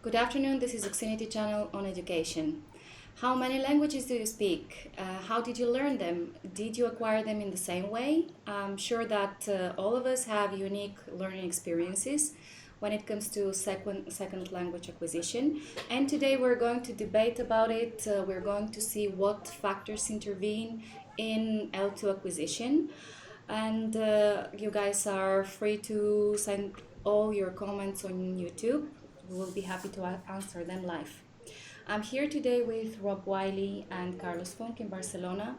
Good afternoon, this is Xfinity Channel on Education. How many languages do you speak? How did you learn them? Did you acquire them in the same way? I'm sure that all of us have unique learning experiences when it comes to second language acquisition. And today we're going to debate about it. We're going to see what factors intervene in L2 acquisition. And you guys are free to send all your comments on YouTube. We'll be happy to answer them live. I'm here today with Rob Wiley and Carlos Funk in Barcelona.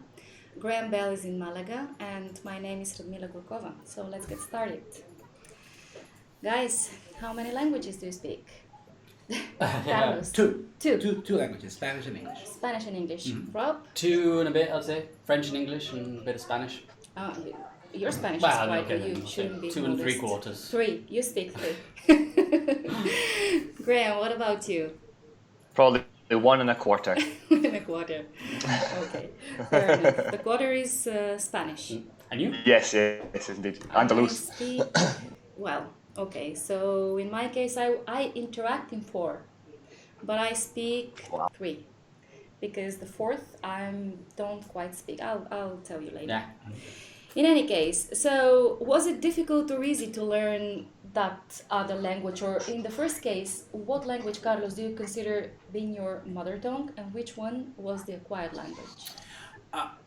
Graham Bell is in Malaga, and my name is Radmila Gurkova. So let's get started. Guys, how many languages do you speak? Carlos? Two. Two. Two languages, Spanish and English. Spanish and English. Rob? 2 and a bit, I'd say. French and English and a bit of Spanish. Your Spanish Well, is quite okay, good. then, You shouldn't be 2 and modest. 3/4. 3. You speak 3. Graham, what about you? Probably 1 1/4. 1 1/4. Okay, fair enough. The quarter is Spanish. And you? Yes, indeed. Andalus. I speak, well, okay, so in my case, I interact in 4, but I speak 3. Because the 4th, I don't quite speak. I'll tell you later. Yeah. In any case, so was it difficult or easy to learn that other language? Or in the first case, what language, Carlos, do you consider being your mother tongue, and which one was the acquired language?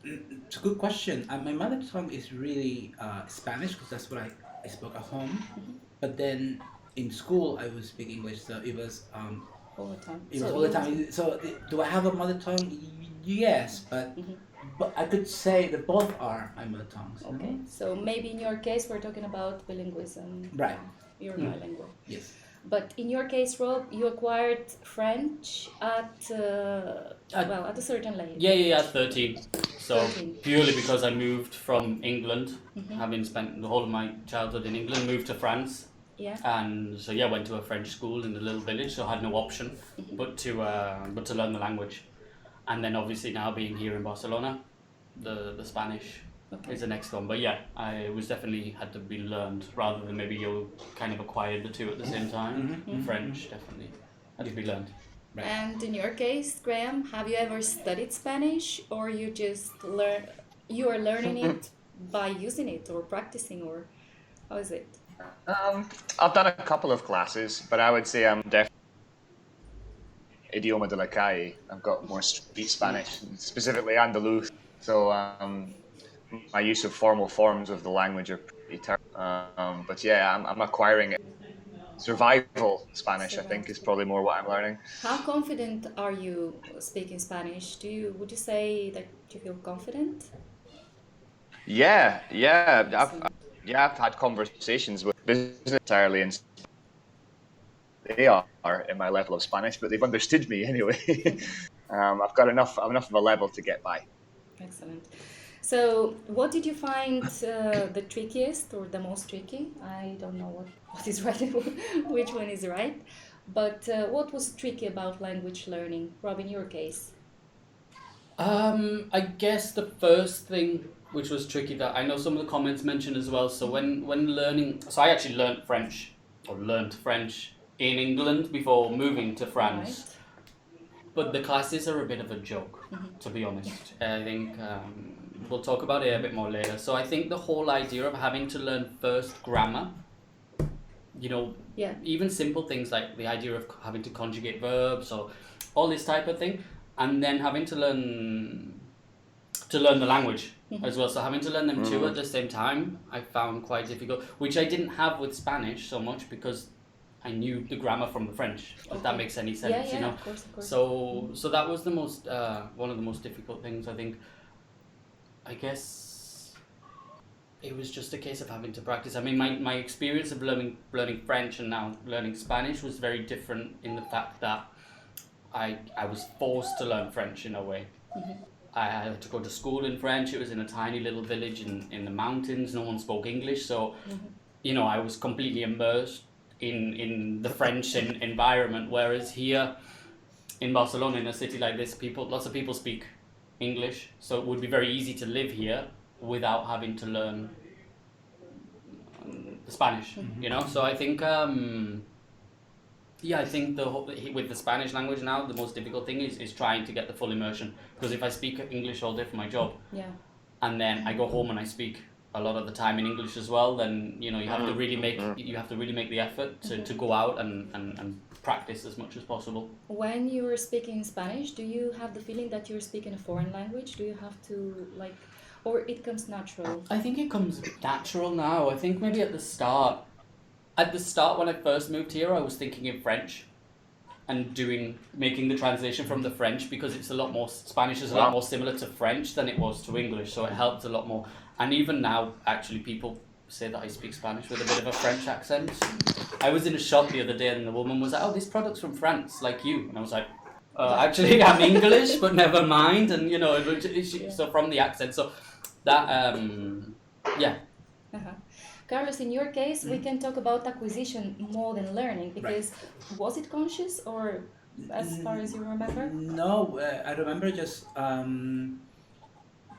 It's a good question. My mother tongue is really Spanish because that's what I spoke at home. But then in school I would speak English, so it was All the time. it was all the time. So do I have a mother tongue? Yes, but I could say that both are my mother tongues. you know? Okay, so maybe in your case we're talking about bilingualism. Right. You're bilingual. Yes. But in your case, Rob, you acquired French at at a certain age. Yeah, at 13. So 13. purely because I moved from England, having spent the whole of my childhood in England, moved to France. Yeah. And so yeah, went to a French school in a little village, so I had no option but to learn the language. And then obviously now being here in Barcelona, the Spanish is the next one. But yeah, I was definitely had to be learned rather than maybe you kind of acquired the two at the same time. French definitely had to be learned. Right. And in your case, Graham, have you ever studied Spanish, or you are learning it by using it or practicing, or how is it? I've done a couple of classes, but I would say I'm definitely idioma de la calle. I've got more street Spanish, specifically Andalus. So my use of formal forms of the language are pretty terrible. But yeah, I'm acquiring it. Survival Spanish, I think, is probably more what I'm learning. How confident are you speaking Spanish? Would you say that you feel confident? Yeah. I've had conversations with business entirely, and they are in my level of Spanish, but they've understood me anyway. I've got enough of a level to get by. Excellent. So, what did you find the trickiest or the most tricky? I don't know what is right and which one is right. But what was tricky about language learning, Rob, in your case? I guess the first thing which was tricky that I know some of the comments mentioned as well. So when learning, so I actually learnt French in England before moving to France. Right. But the classes are a bit of a joke, to be honest. I think we'll talk about it a bit more later. So I think the whole idea of having to learn first grammar, even simple things like the idea of having to conjugate verbs or all this type of thing, and then having to learn the language as well. So having to learn them two at the same time, I found quite difficult, which I didn't have with Spanish so much because I knew the grammar from the French, if that makes any sense, Yeah, of course. So that was the most one of the most difficult things, I think. I guess it was just a case of having to practice. I mean, my experience of learning French and now learning Spanish was very different in the fact that I was forced to learn French in a way. I had to go to school in French. It was in a tiny little village in the mountains. No one spoke English, so I was completely immersed in the French environment. Whereas here in Barcelona, in a city like this, lots of people speak English, so it would be very easy to live here without having to learn the Spanish. So I think Yeah, I think with the Spanish language now, the most difficult thing is trying to get the full immersion. Because if I speak English all day for my job, Yeah. and then I go home and I speak a lot of the time in English as well, then you have to really make the effort to go out and practice as much as possible. When you're speaking Spanish, do you have the feeling that you're speaking a foreign language? Do you have to like, or it comes natural? I think it comes natural now. I think maybe at the start when I first moved here, I was thinking in French and making the translation from the French, because it's a lot more, Spanish is a lot more similar to French than it was to English, so it helped a lot more. And even now, actually, people say that I speak Spanish with a bit of a French accent. I was in a shop the other day and the woman was like, "Oh, this product's from France, like you." And I was like, "Actually, I'm English, but never mind." And so from the accent, so that yeah. Uh-huh. Carlos, in your case, we can talk about acquisition more than learning, because was it conscious, or as far as you remember? No, I remember just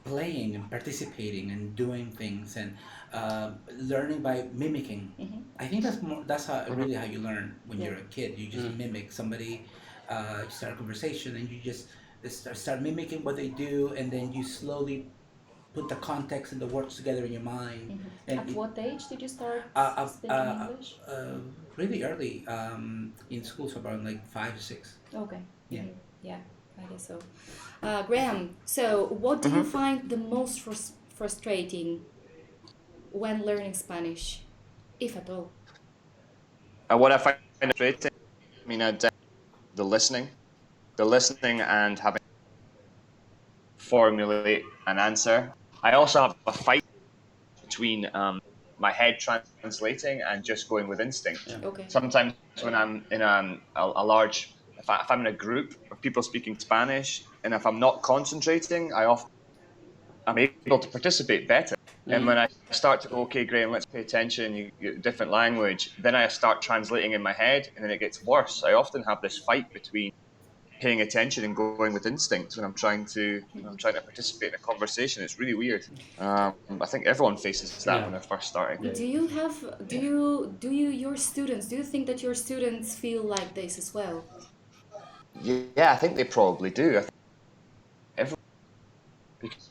playing and participating and doing things and learning by mimicking. I think that's really how you learn when you're a kid. You just mimic somebody, you start a conversation and you just start mimicking what they do, and then you slowly put the context and the words together in your mind. And At what age did you start uh, speaking English? really early in school, so around like 5 or 6. Okay. Yeah. Yeah, I guess so. Graham, so what do you find the most frustrating when learning Spanish, if at all? What I find frustrating, I mean, the listening, and having to formulate an answer. I also have a fight between my head translating and just going with instinct. Yeah. Okay. Sometimes when I'm in a large, if I'm in a group of people speaking Spanish, and if I'm not concentrating, I'm able to participate better. And when I start to go, okay, Graham, let's pay attention, you get a different language, then I start translating in my head, and then it gets worse. I often have this fight between paying attention and going with instinct when I'm trying to participate in a conversation. It's really weird. I think everyone faces that when they're first starting. Do you think that your students feel like this as well? Yeah, I think they probably do. I think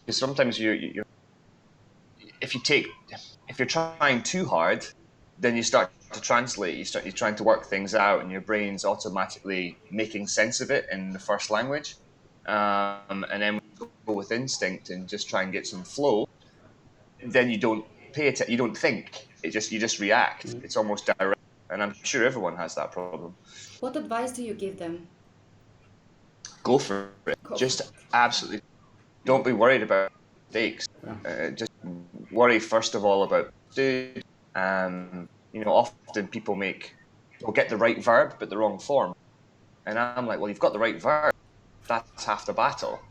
because sometimes if you're trying too hard, then you start to translate. You're trying to work things out, and your brain's automatically making sense of it in the first language. And then when you go with instinct and just try and get some flow, then you don't you don't think. You just react. It's almost direct. And I'm sure everyone has that problem. What advice do you give them? Go for it. Just absolutely. Don't be worried about mistakes. Just worry first of all about food. Often people will get the right verb but the wrong form, and I'm like, well, you've got the right verb. That's half the battle.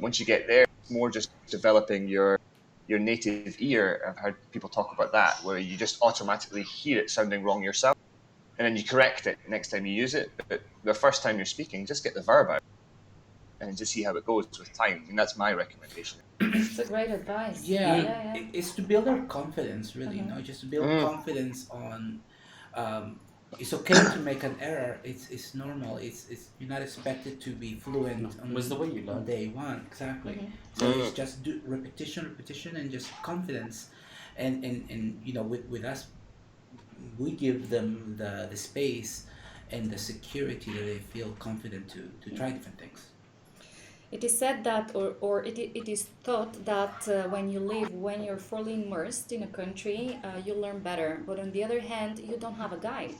Once you get there, it's more just developing your native ear. I've heard people talk about that, where you just automatically hear it sounding wrong yourself, and then you correct it next time you use it. But the first time you're speaking, just get the verb out and just see how it goes with time. I mean, that's my recommendation. It's a great advice. Yeah. It's to build our confidence, really. Just to build confidence on. It's okay to make an error. It's normal. It's you're not expected to be fluent. It was the way you learn. On day one, exactly. So it's just do repetition, and just confidence, and with us, we give them the space and the security that they feel confident to try different things. It is said that, or it is thought that when you're fully immersed in a country, you learn better. But on the other hand, you don't have a guide,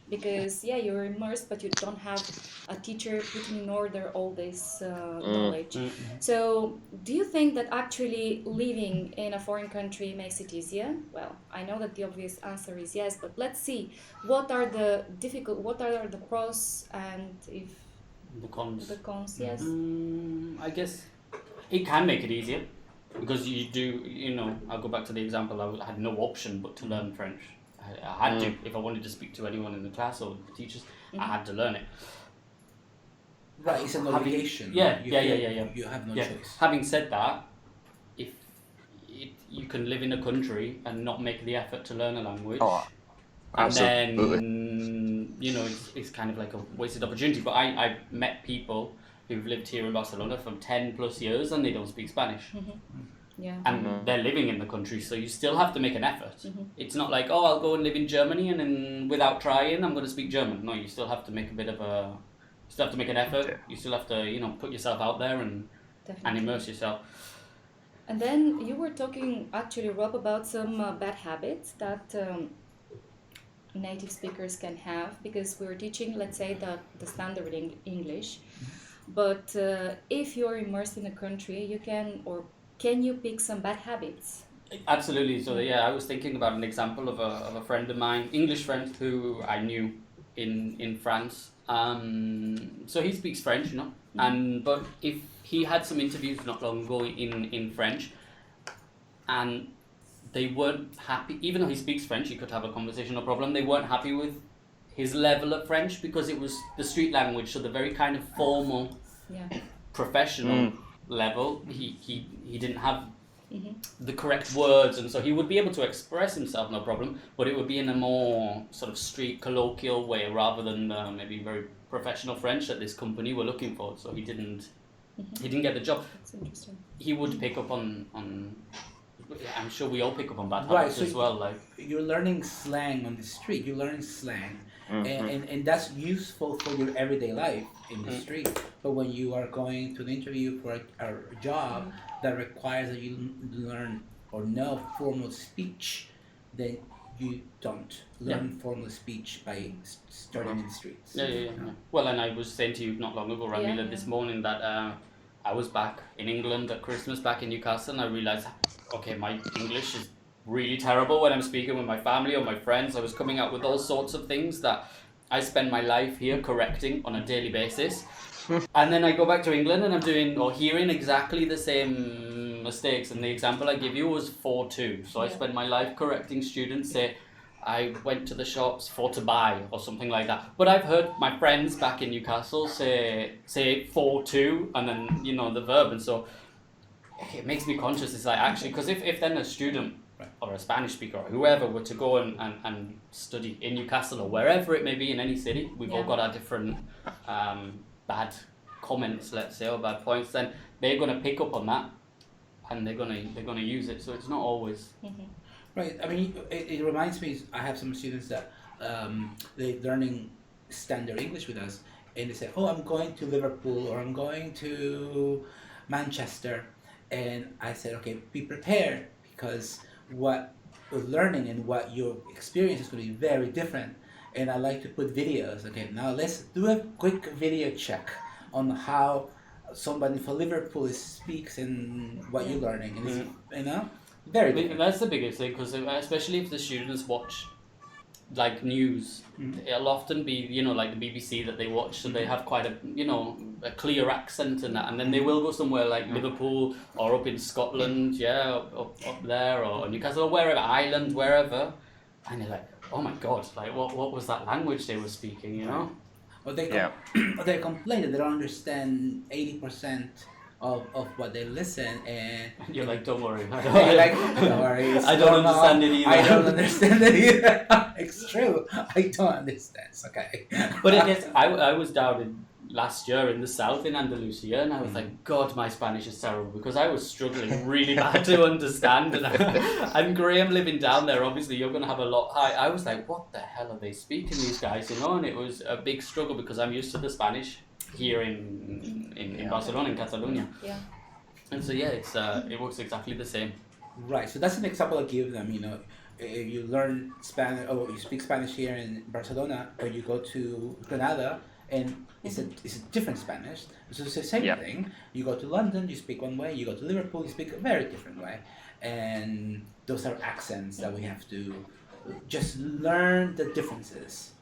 because you're immersed, but you don't have a teacher putting in order all this knowledge. So, do you think that actually living in a foreign country makes it easier? Well, I know that the obvious answer is yes, but let's see. What are the pros, and if The cons. the cons? Yes. I guess it can make it easier, because you do, I'll go back to the example. I had no option but to learn French. I had to. If I wanted to speak to anyone in the class or the teachers, I had to learn it. Right, it's an obligation. Yeah. You have no choice. Having said that, if you can live in a country and not make the effort to learn a language, and then it's kind of like a wasted opportunity. But I've met people who've lived here in Barcelona for 10 plus years and they don't speak Spanish. Yeah. And they're living in the country, so you still have to make an effort. It's not like, oh, I'll go and live in Germany and then without trying I'm going to speak German. No, you still have to make a bit of a, you still have to make an effort. Yeah. You still have to, put yourself out there and Definitely. immerse yourself. And then you were talking, actually, Rob, about some bad habits that native speakers can have, because we're teaching, let's say, the standard English. But if you're immersed in a country, you can you pick some bad habits? Absolutely. So I was thinking about an example of a friend of mine, English friend, who I knew in France. So he speaks French, but if he had some interviews not long ago in French, and they weren't happy, even though he speaks French, he could have a conversation, no problem. They weren't happy with his level of French because it was the street language, so the very kind of formal, professional level. He didn't have the correct words, and so he would be able to express himself, no problem, but it would be in a more sort of street colloquial way rather than maybe very professional French that this company were looking for. So he didn't get the job. That's interesting. He would pick up on I'm sure we all pick up on bad habits as well. Like, you're learning slang on the street. You're learning slang, and that's useful for your everyday life in the street. But when you are going to an interview for a job that requires that you learn or know formal speech, then you don't learn formal speech by starting in the streets. Yeah. Well, and I was saying to you not long ago, Ramila, this morning that I was back in England at Christmas, back in Newcastle, and I realised, okay, my English is really terrible when I'm speaking with my family or my friends. I was coming out with all sorts of things that I spend my life here correcting on a daily basis. And then I go back to England and I'm doing or hearing exactly the same mistakes. And the example I give you was 4-2. So I spend my life correcting students, say, I went to the shops for to buy or something like that. But I've heard my friends back in Newcastle say 4-2 and then, the verb. And so it makes me conscious. It's like, actually, because if then a student or a Spanish speaker or whoever were to go and study in Newcastle or wherever it may be in any city, we've all got our different bad comments, let's say, or bad points, then they're going to pick up on that and they're going to use it. So it's not always... Right. I mean, it reminds me, I have some students that they're learning standard English with us, and they say, oh, I'm going to Liverpool or I'm going to Manchester. And I said, okay, be prepared, because what you're learning and what your experience is going to be very different. And I like to put videos. Okay, now let's do a quick video check on how somebody from Liverpool speaks and what you're learning. And it's, very different. That's the biggest thing, because especially if the students watch like news, it'll often be like the BBC that they watch, so they have quite a clear accent and that, and then they will go somewhere like Liverpool or up in Scotland, up there, or Newcastle or wherever, Ireland, wherever, and they're like, oh my god, like what was that language they were speaking, Or they complain that they don't understand 80% of what they listen, and you're like, don't worry. Don't worry. I don't understand it either. I don't understand it either. It's true. I don't understand. It's okay. But it is. I was down last year in the south in Andalusia, and I was like, God, my Spanish is terrible, because I was struggling really bad to understand. And Graham living down there, obviously you're going to have a lot. I was like, what the hell are they speaking, these guys? And it was a big struggle because I'm used to the Spanish here in Barcelona, in Catalonia. Yeah. And so it works exactly the same. Right. So that's an example I give them. You learn Spanish, or you speak Spanish here in Barcelona, or you go to Granada, and it's a different Spanish. So it's the same thing. You go to London, you speak one way. You go to Liverpool, you speak a very different way. And those are accents that we have to just learn the differences.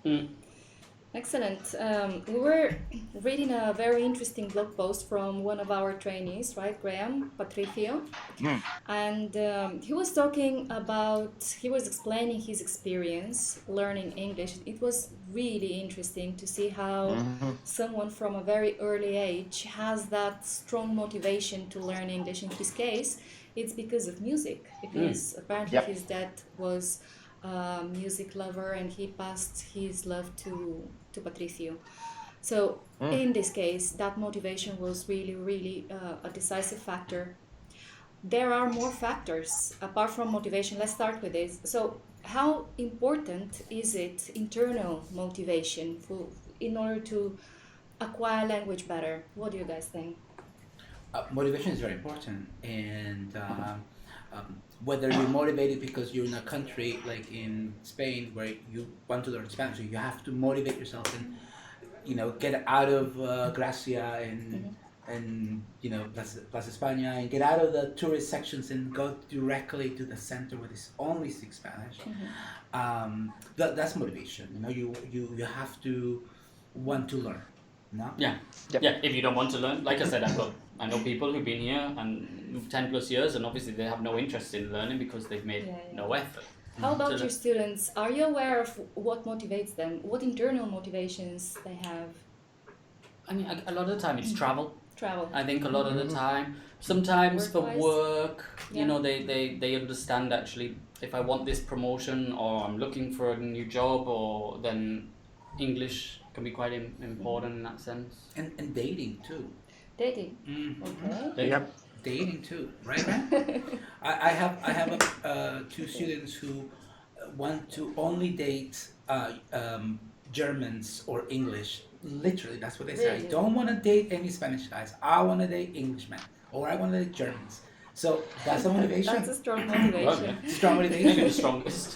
Excellent. We were reading a very interesting blog post from one of our trainees, right, Graham, Patricio, and he was explaining his experience learning English. It was really interesting to see how someone from a very early age has that strong motivation to learn English. In his case, it's because of music, because apparently his dad was music lover, and he passed his love to Patricio. So in this case, that motivation was really, really a decisive factor. There are more factors apart from motivation. Let's start with this. So, how important is it internal motivation in order to acquire language better? What do you guys think? Motivation is very important, and whether you're motivated because you're in a country like in Spain where you want to learn Spanish, so you have to motivate yourself and get out of Gracia and Plaza España and get out of the tourist sections and go directly to the center where they only speak Spanish. That's motivation. You have to want to learn. No? Yeah. Yep. Yeah, if you don't want to learn, like I said, I know people who've been here and 10 plus years, and obviously they have no interest in learning because they've made no effort. How about your students? Are you aware of what motivates them? What internal motivations they have? I mean, a lot of the time it's travel. Travel. I think a lot of the time. Sometimes for Work-wise? work, Yeah. they understand actually if I want this promotion or I'm looking for a new job, or then English can be quite important in that sense. And dating too. Dating. Okay. Yep. Dating too, right? I have two students who want to only date Germans or English. Literally, that's what they say. Really? I don't want to date any Spanish guys. I want to date Englishmen, or I want to date Germans. So that's a motivation. That's a strong motivation. It's strong Maybe motivation. the strongest.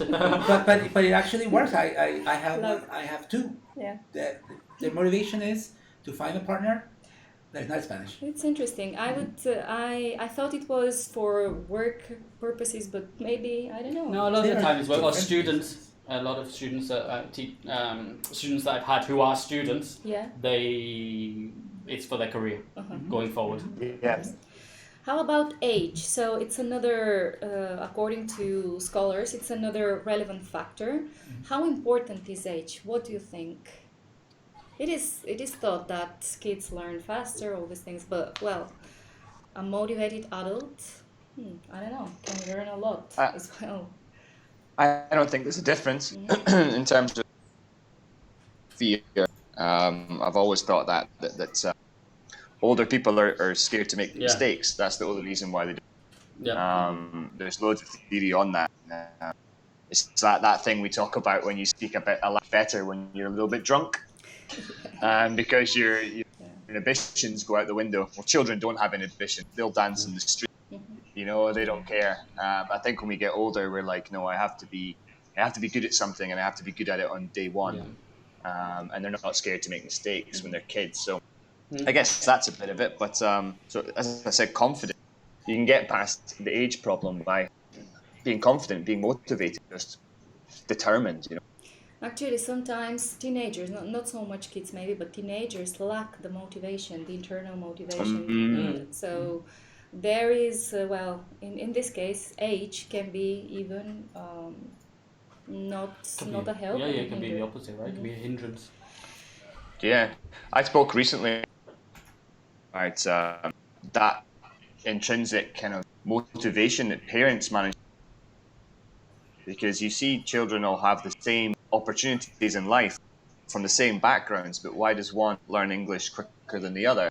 but it actually works. Love. I have two. Yeah. The motivation is to find a partner that's not Spanish. It's interesting. I thought it was for work purposes, but maybe I don't know. No, a lot of the There time are as well. Or different students. cases. A lot of students students that I've had who are students. Yeah. It's for their career going forward. Yeah. How about age? So it's another, according to scholars, it's another relevant factor. How important is age? What do you think? It is thought that kids learn faster, all these things, but well, a motivated adult, I don't know, can learn a lot as well. I don't think there's a difference in terms of fear. I've always thought that older people are scared to make mistakes. That's the only reason why they do. Yeah. There's loads of theory on that. It's that thing we talk about when you speak a bit a lot better when you're a little bit drunk, because your inhibitions go out the window. Well, children don't have inhibition; they'll dance in the street. They don't care. I think when we get older, we're like, no, I have to be good at something, and I have to be good at it on day one. Yeah. And they're not scared to make mistakes when they're kids. So I guess that's a bit of it. But so as I said, confident. You can get past the age problem by being confident, being motivated, just determined. Actually, sometimes teenagers, not so much kids maybe, but teenagers lack the motivation, the internal motivation. So there is, in this case, age can be even not a help. Yeah, it can be the opposite, right? It can be a hindrance. Yeah, I spoke recently about that intrinsic kind of motivation that parents manage, because you see children all have the same opportunities in life from the same backgrounds, but why does one learn English quicker than the other?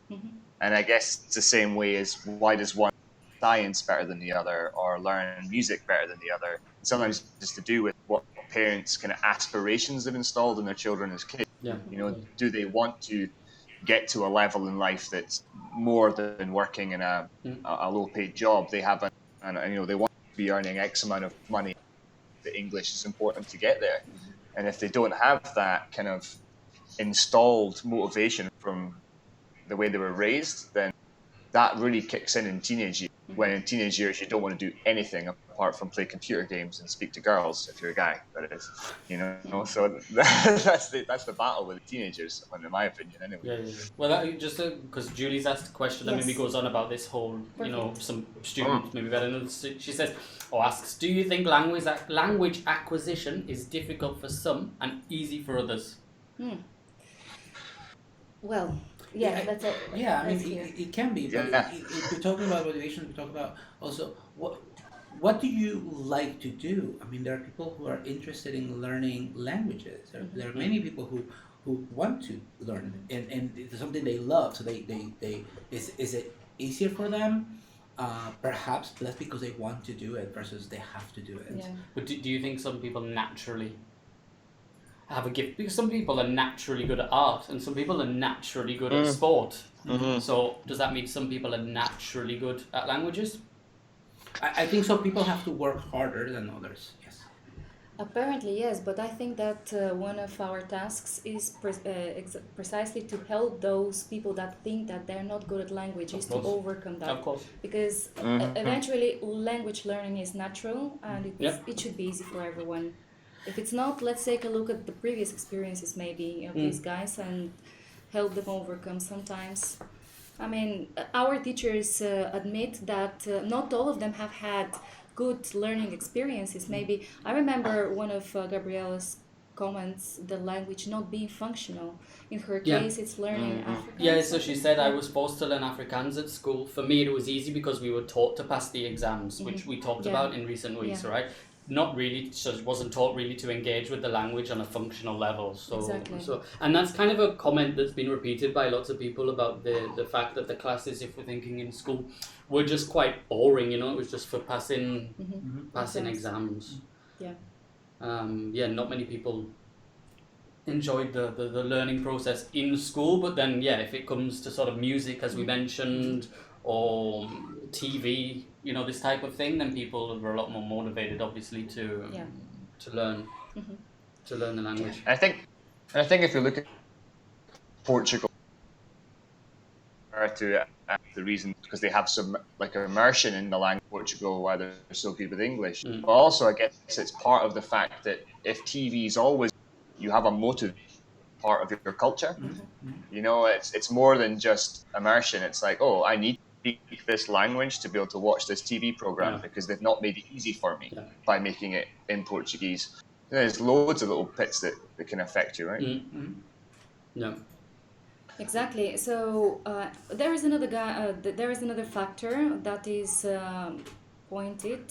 And I guess it's the same way as why does one science better than the other or learn music better than the other? Sometimes it's to do with what parents' kind of aspirations have installed in their children as kids. Yeah. Do they want to get to a level in life that's more than working in a low-paid job? They have they want to be earning X amount of money. The English is important to get there, and if they don't have that kind of installed motivation from the way they were raised, then that really kicks in teenage years. When in teenage years you don't want to do anything apart from play computer games and speak to girls, if you're a guy, that is. So that's the battle with the teenagers, in my opinion, anyway. Yeah. Well, just because Julie's asked a question that maybe goes on about this whole, some students maybe better than others. She says, or asks, do you think language acquisition is difficult for some and easy for others? Well, yeah, that's it. Yeah, I mean, it can be. But Yeah. if we're talking about motivation, we talk about also what do you like to do? I mean, there are people who are interested in learning languages. There are many people who want to learn, and it's something they love. So they is it easier for them? Perhaps that's because they want to do it versus they have to do it. Yeah. But do you think some people naturally have a gift? Because some people are naturally good at art, and some people are naturally good at sport. So does that mean some people are naturally good at languages? I think some people have to work harder than others. Yes. Apparently, yes, but I think that one of our tasks is precisely to help those people that think that they're not good at languages to overcome that. Of course. Because eventually, language learning is natural and it should be easy for everyone. If it's not, let's take a look at the previous experiences maybe of these guys and help them overcome sometimes. I mean, our teachers admit that not all of them have had good learning experiences. Maybe I remember one of Gabriella's comments, the language not being functional. In her case, it's learning Afrikaans. Yeah, so she said, I was forced to learn Afrikaans at school. For me, it was easy because we were taught to pass the exams, which we talked about in recent weeks, right? Not really, so wasn't taught really to engage with the language on a functional level. So, and that's kind of a comment that's been repeated by lots of people about the fact that the classes, if we're thinking in school, were just quite boring. You know, it was just for passing exams. Yeah. Not many people enjoyed the learning process in school, but then if it comes to sort of music, as we mentioned, or TV, you know, this type of thing, then people are a lot more motivated, obviously, to learn the language. I think if you look at Portugal, to the reason because they have some like immersion in the language of Portugal, why they're so good with English. But also, I guess it's part of the fact that if TV is always, you have a motive part of your culture. You know, it's more than just immersion. It's like, oh, I need to speak this language to be able to watch this TV program because they've not made it easy for me by making it in Portuguese. There's loads of little bits that can affect you, right? Yeah. Exactly. So there is another there is another factor that is pointed.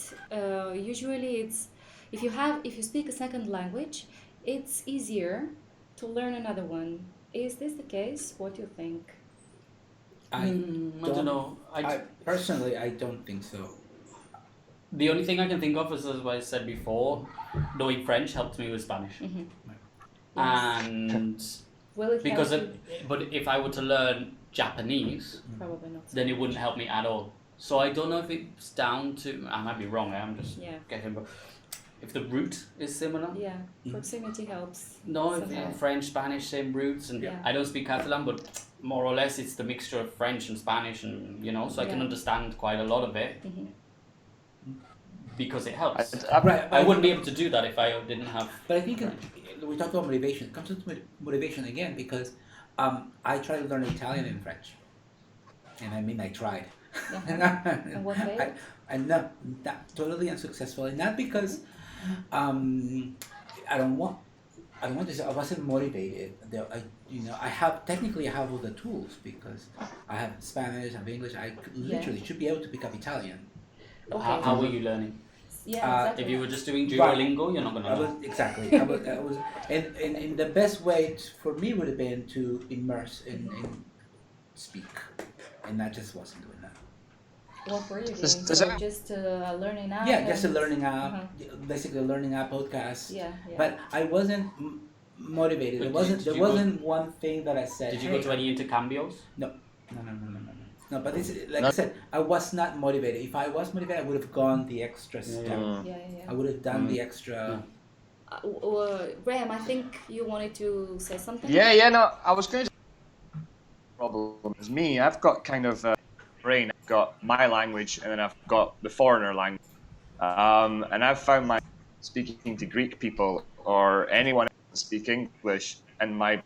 Usually, it's if you speak a second language, it's easier to learn another one. Is this the case? What do you think? I don't know. Personally, I don't think so. The only thing I can think of is, as I said before, knowing French helped me with Spanish. And because but if I were to learn Japanese, probably not. Then it wouldn't help me at all. So I don't know if it's down to, I might be wrong, I'm just guessing, but if the root is similar. Yeah, proximity helps. No, if French, Spanish, same roots, and I don't speak Catalan, but more or less it's the mixture of French and Spanish, and you know, so I can understand quite a lot of it. Because it helps. I wouldn't be able to do that if I didn't have. But I think we talk about motivation. It comes to motivation again because I tried to learn Italian and French, and I mean I tried. And what failed? I'm not totally unsuccessful, and not because I don't want this. I wasn't motivated. I have all the tools because I have Spanish, I have English. I literally should be able to pick up Italian. Okay. How were you learning? Yeah, exactly. If you were just doing Duolingo, you're not going to learn. Exactly. I was, and the best way for me would have been to immerse in speak, and I just wasn't doing that. What were you doing? So just learning app? Yeah, just a learning app, basically a learning app podcast. Yeah. But I wasn't motivated. There wasn't one thing that I said. Did you go to any intercambios? No. No, but it's like I said, I was not motivated. If I was motivated, I would have gone the extra step. I would have done the extra. Graham, I think you wanted to say something. No, I was going to. Problem is me. I've got kind of brain. I've got my language, and then I've got the foreigner language. And I've found my speaking to Greek people or anyone else speak English, and my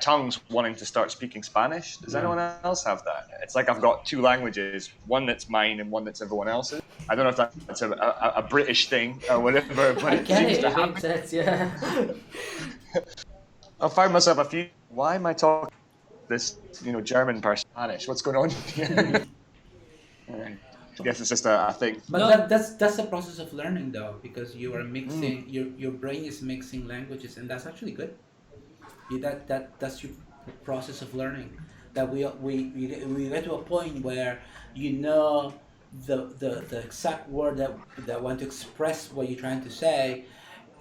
tongue's wanting to start speaking Spanish. Does anyone else have that? It's like I've got two languages, one that's mine and one that's everyone else's. I don't know if that's a British thing or whatever, but it seems to happen. Makes sense, I find myself why am I talking to this, German person Spanish? What's going on here? I guess it's just a thing. But No. that's the process of learning though, because you are mixing your brain is mixing languages, and that's actually good. That's your process of learning. That we get to a point where you know the exact word that want to express what you're trying to say.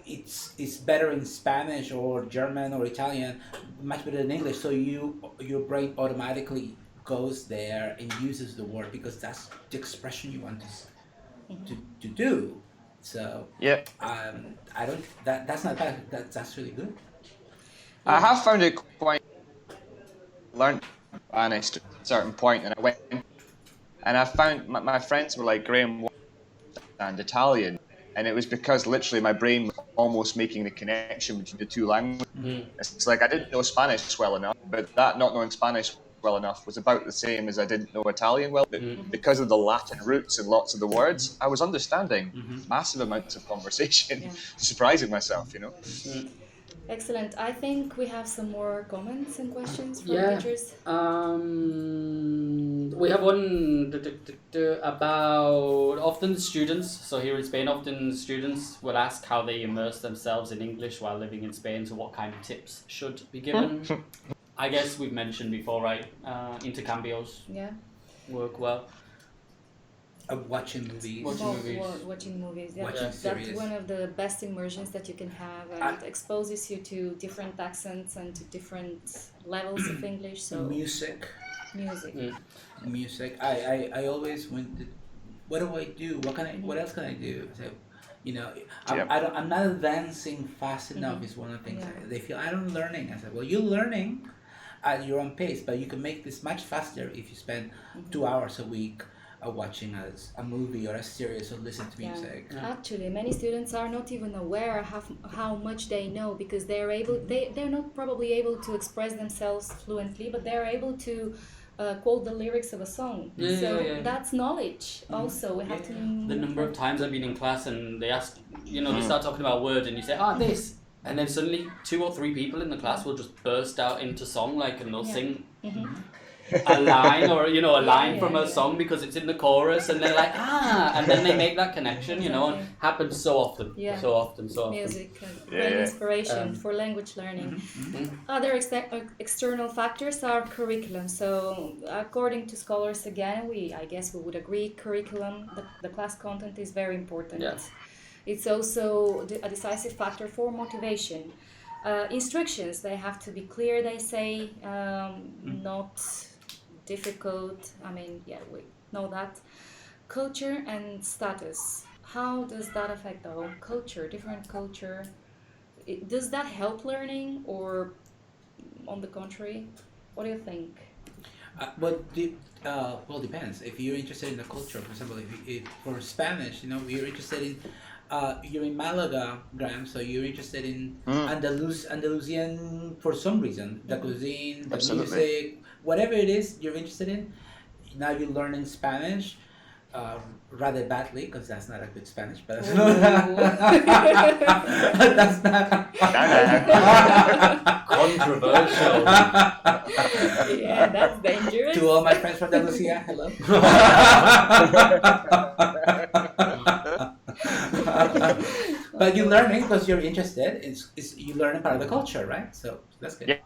It's better in Spanish or German or Italian, much better than English. So your brain automatically goes there and uses the word because that's the expression you want to do. So Yeah, I don't that's not bad. That's really good. I have found it quite learned Spanish to a certain point, and I went and I found my friends were like Graham and Italian, and it was because literally my brain was almost making the connection between the two languages. Mm. It's like I didn't know Spanish well enough, but that not knowing Spanish well enough was about the same as I didn't know Italian well. But because of the Latin roots and lots of the words, I was understanding massive amounts of conversation, Yeah. surprising myself, you know. Excellent. I think we have some more comments and questions from Yeah. teachers. We have one about often students. So here in Spain, often students will ask how they immerse themselves in English while living in Spain. So what kind of tips should be given? I guess we've mentioned before, right? Intercambios Yeah. work well. Watching movies. Watching movies. Yeah, Watching that's series. one of the best immersions that you can have, and it exposes you to different accents and to different levels of English. So Music. music. I always wanted. What do I do? What else can I do? So, I'm not advancing fast enough. Is one of the things they feel. I'm learning. I said, well, you're learning at your own pace, but you can make this much faster if you spend 2 hours a week watching a movie or a series or listen to music. Actually, many students are not even aware how much they know because they're not probably able to express themselves fluently, but they're able to quote the lyrics of a song. That's knowledge. Also, we have to. The number of times I've been in class and they ask, they start talking about words and you say, this, and then suddenly 2 or 3 people in the class will just burst out into song and they'll sing. A line or a line from a song because it's in the chorus and they're like and then they make that connection and happens so often. So often Music great inspiration for language learning. Other external factors are curriculum. So according to scholars, again, I guess we would agree curriculum, the class content is very important. It's also a decisive factor for motivation. Instructions, they have to be clear, they say, not difficult. We know that. Culture and status. How does that affect our culture, different culture? Does that help learning or on the contrary? What do you think? Well, depends. If you're interested in the culture, for example, if for Spanish, you're interested in you're in Malaga, Graham, so you're interested in Andalusian for some reason, the cuisine, the music, whatever it is you're interested in. Now you're learning Spanish, rather badly because that's not a good Spanish, but that's not controversial. Yeah, that's dangerous. To all my friends from Andalusia, hello. But you're learning because you're interested. It's you learning part of the culture, right? So that's good.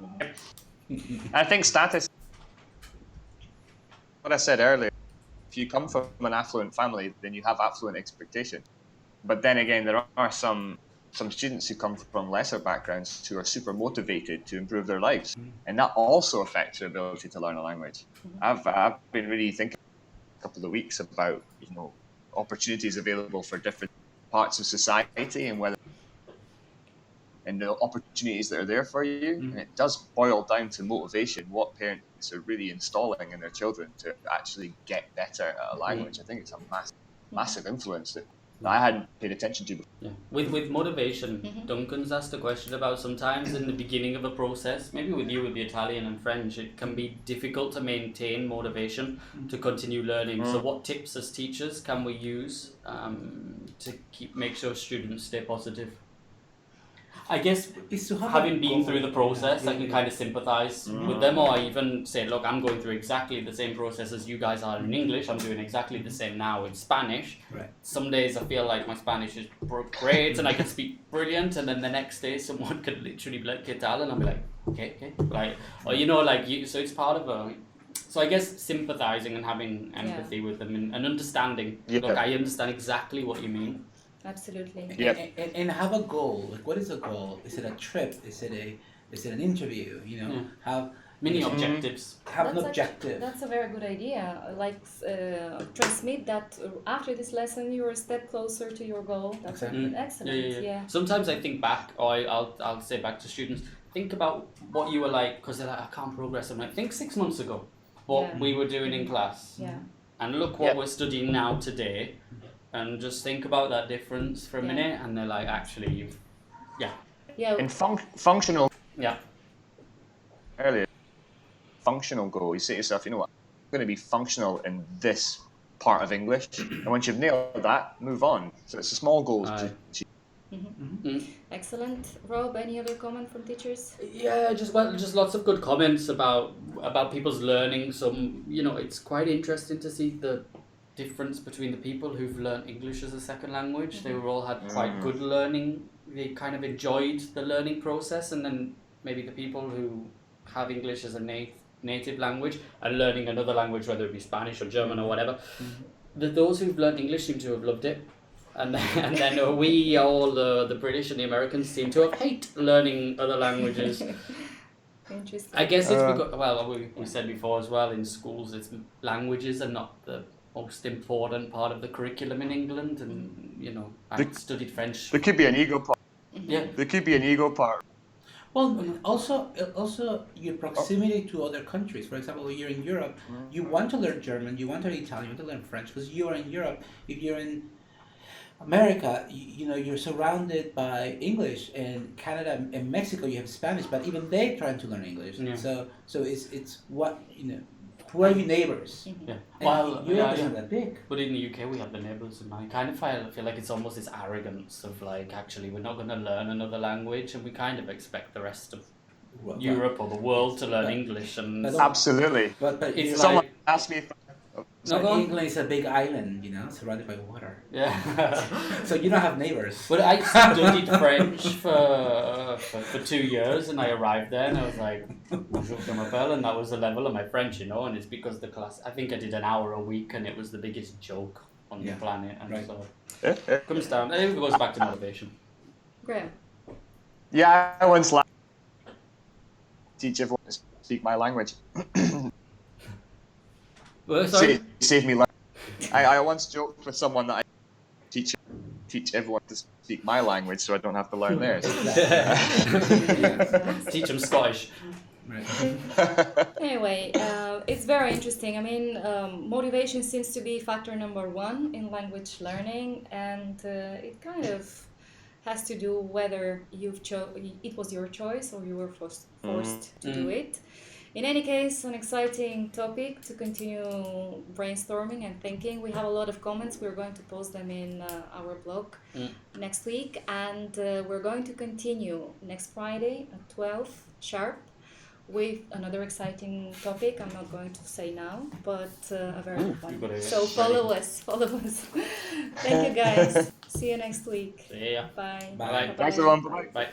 I think status. What I said earlier. If you come from an affluent family, then you have affluent expectation. But then again, there are some students who come from lesser backgrounds who are super motivated to improve their lives, and that also affects their ability to learn a language. I've been really thinking a couple of weeks about opportunities available for different parts of society and the opportunities that are there for you. And it does boil down to motivation, what parents are really installing in their children to actually get better at a language. I think it's a massive influence that I hadn't paid attention to before. Yeah. With motivation, Duncan's asked a question about sometimes in the beginning of a process, maybe with you with the Italian and French, it can be difficult to maintain motivation to continue learning. So what tips as teachers can we use to make sure students stay positive? I guess Is to have having a been through the goal. process, Yeah, I can yeah. kind of sympathize with them, or I even say, look, I'm going through exactly the same process as you guys are in English. I'm doing exactly the same now in Spanish. Right. Some days I feel like my Spanish is great and I can speak brilliant, and then the next day someone could literally be like, "¿Qué tal?" and I'll be like, okay, like, or so it's part of a. So I guess sympathizing and having empathy with them and understanding. Yeah. Look, I understand exactly what you mean. Absolutely. Yep. And have a goal. Like, what is a goal? Is it a trip? Is it an interview? You know, have Mini objectives. have an That's objective. That's a very good idea. Like, transmit that after this lesson you're a step closer to your goal. That's Exactly. excellent. Yeah. Sometimes I think back, or I'll say back to students, think about what you were like, because they're like, I can't progress. I'm like, think 6 months ago, what Yeah. we were doing in class, Yeah. and look what we're studying now today, and just think about that difference for a minute, and they're like, actually, Yeah. In functional yeah. earlier, functional goal, you say to yourself, you know what, I'm going to be functional in this part of English, and once you've nailed that, move on. So it's a small goal to Aye. achieve. Excellent. Rob, any other comment from teachers? Yeah, just lots of good comments about people's learning. Some, it's quite interesting to see the difference between the people who've learned English as a second language. They were all had quite good learning. They kind of enjoyed the learning process, and then maybe the people who have English as a native language and learning another language, whether it be Spanish or German or whatever, those who've learned English seem to have loved it. And then we, all the British and the Americans, seem to have hate learning other languages. Interesting. I guess it's because, well, we said before as well, in schools, languages are not the most important part of the curriculum in England. And, I studied French. There could be an ego part. Yeah. There could be an ego part. Well, also your proximity to other countries. For example, when you're in Europe, you want to learn German, you want to learn Italian, you want to learn French, because you are in Europe. If you're in America, you're surrounded by English, and Canada and Mexico you have Spanish, but even they're trying to learn English. Yeah. So it's what who are your neighbors? Yeah. And Well, Europe isn't that big. But in the UK, we have the neighbours, and I kind of feel like it's almost this arrogance of like, actually, we're not going to learn another language, and we kind of expect the rest of Europe or the world to learn English. And Absolutely. But it's it's Someone like, asked me if no, go on. England is a big island, surrounded by water. Yeah. So you don't have neighbors. But I studied French for 2 years, and I arrived there, and I was like, bonjour, je m'appelle, and that was the level of my French, and it's because the class, I think I did an hour a week, and it was the biggest joke on the planet, and so it comes down, it goes back to motivation. Graham. Yeah, I once teach everyone to speak my language. Well, sorry? Save me learning. I once joked with someone that I teach everyone to speak my language so I don't have to learn theirs. Teach them Scottish. Right. Anyway, it's very interesting. I mean, motivation seems to be factor number one in language learning, and it kind of has to do whether it was your choice or you were forced to do it. In any case, an exciting topic to continue brainstorming and thinking. We have a lot of comments. We're going to post them in our blog next week, and we're going to continue next Friday at 12 sharp with another exciting topic. I'm not going to say now, but a very good one. So follow us. Thank you, guys. See you next week. See ya. Bye. Bye. Thanks everyone. Bye. Bye.